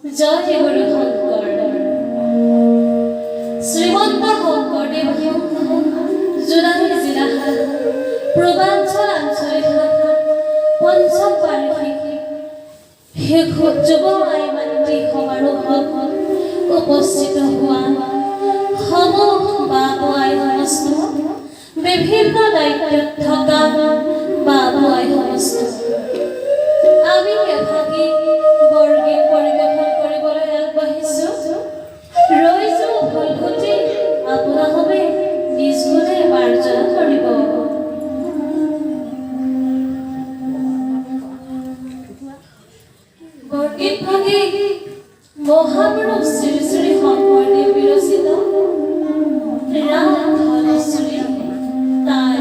জয় গুৰু শংকৰ শ্ৰীমন্ত শংকৰদেৱ যোৰালী জিলাহাট পূৰ্বাঞ্চল আঞ্চলিক শাখাত পঞ্চম বাৰ্ষিক যুৱ আই মাতৃ সমাৰোহত উপস্থিত হোৱা সমূহ বাবু আই সমস্ত বিভিন্ন দায়িত্বত থকা বাবু আই সমস্ত আমি এভাগী বৰগীত পৰিৱেশন কৰিবলৈ আগবাঢ়িছোঁ। ৰৈছোঁ ভুলভুটি আপোনালোকে নিজ গুণে মাৰ্জনা কৰিব। বৰগীত ভাগী মহাপুৰুষ শ্ৰী শ্ৰী শংকৰদেৱ বিৰচিত ৰাম ধনশ্ৰী তাই